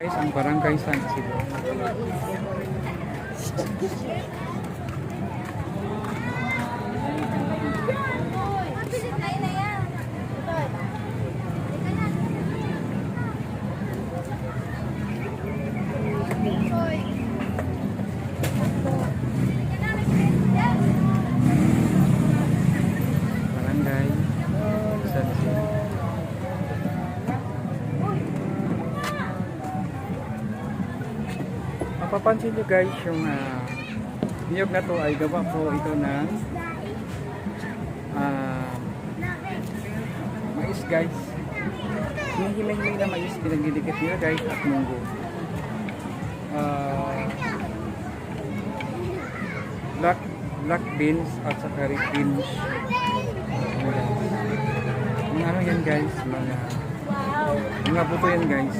Guys, ang Barangay San Isidro. Barangay San Isidro. Mapapansin nyo guys, yung niyog na to ay gawa po ito ng mais guys. Hinihimay-himay na mais, pinagdidikit nila guys at munggo. Black beans at saka red beans. Mga ano yan guys, mga buto yan guys.